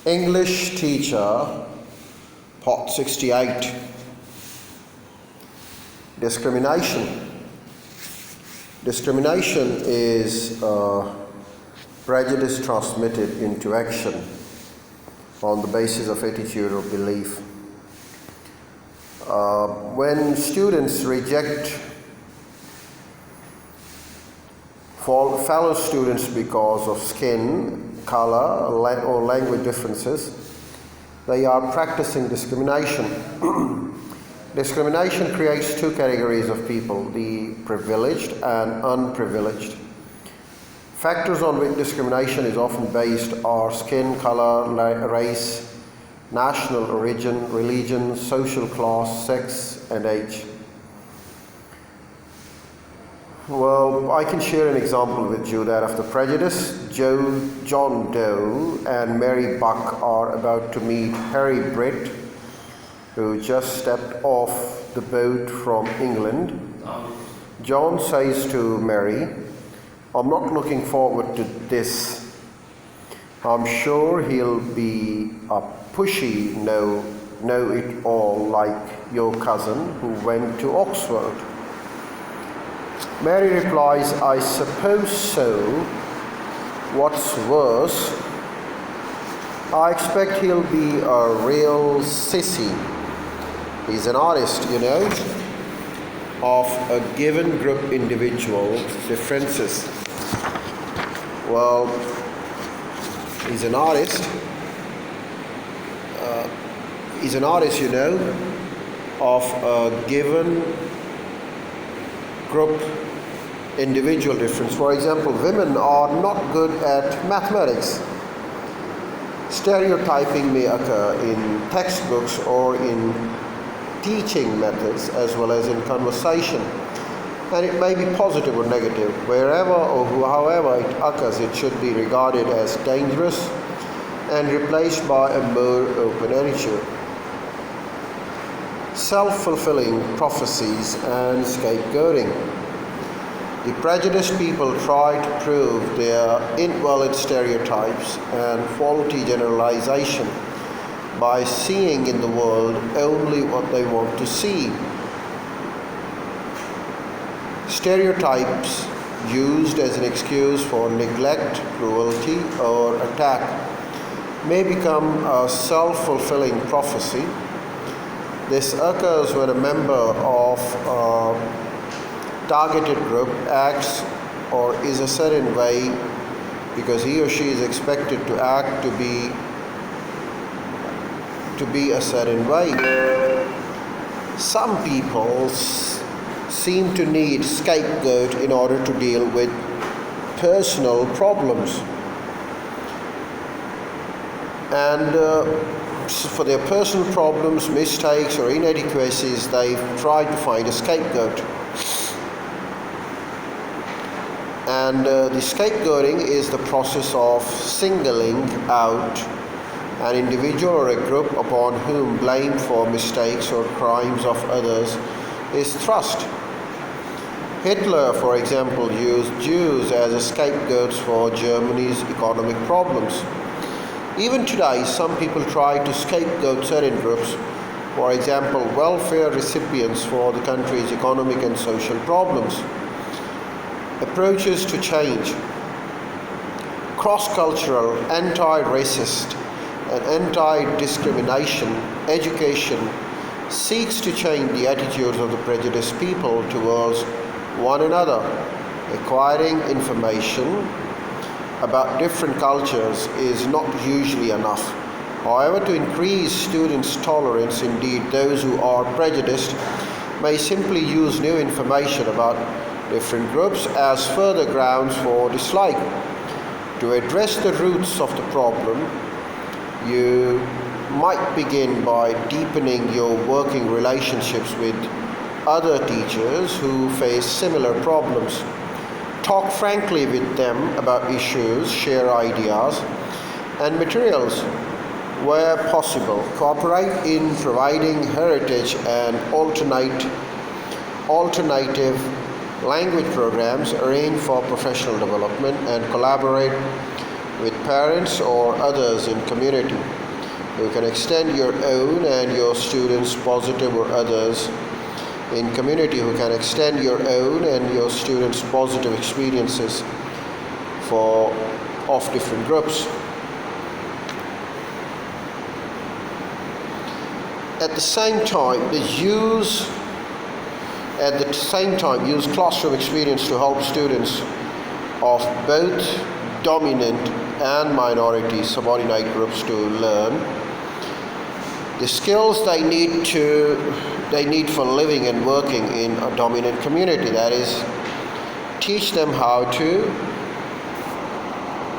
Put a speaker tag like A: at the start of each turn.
A: English teacher, Part 68. Discrimination. Discrimination is prejudice transmitted into action on the basis of attitude or belief. When students reject fellow students because of skin, color, or language differences, they are practicing discrimination. Discrimination creates two categories of people, the privileged and unprivileged. Factors on which discrimination is often based are skin color, race, national origin, religion, social class, sex, and age. Well, I can share an example with you that of the prejudice. John Doe and Mary Buck are about to meet Harry Britt, who just stepped off the boat from England. John says to Mary, "I'm not looking forward to this. I'm sure he'll be a pushy know-it-all like your cousin who went to Oxford." Mary replies, "I suppose so. What's worse, I expect he'll be a real sissy. He's an artist, of a given group individual differences." Well, he's an artist. Of a given group individual difference. For example, women are not good at mathematics. Stereotyping may occur in textbooks or in teaching methods as well as in conversation, and it may be positive or negative. Wherever or however it occurs, it should be regarded as dangerous and replaced by a more open attitude. Self-fulfilling prophecies and scapegoating. The prejudiced people try to prove their invalid stereotypes and faulty generalization by seeing in the world only what they want to see. Stereotypes used as an excuse for neglect, cruelty, or attack may become a self-fulfilling prophecy. This occurs when a member of a targeted group acts or is a certain way because he or she is expected to act to be a certain way. Some people seem to need scapegoat in order to deal with personal problems, and for their personal problems, mistakes, or inadequacies, they try to find a scapegoat. And the scapegoating is the process of singling out an individual or a group upon whom blame for mistakes or crimes of others is thrust. Hitler, for example, used Jews as scapegoats for Germany's economic problems. Even today, some people try to scapegoat certain groups, for example, welfare recipients, for the country's economic and social problems. Approaches to change. Cross-cultural, anti-racist, and anti-discrimination education seeks to change the attitudes of the prejudiced people towards one another. Acquiring information about different cultures is not usually enough. However, to increase students' tolerance, indeed those who are prejudiced may simply use new information about different groups as further grounds for dislike. To address the roots of the problem, you might begin by deepening your working relationships with other teachers who face similar problems. Talk frankly with them about issues, share ideas and materials. Where possible, cooperate in providing heritage and alternative language programs, arrange for professional development, and collaborate with parents or others in community. You can extend your own and your students' positive or others in community who can extend your own and your students' positive experiences of different groups. At the same time, use classroom experience to help students of both dominant and minority subordinate groups to learn the skills they need for living and working in a dominant community. That is, teach them how to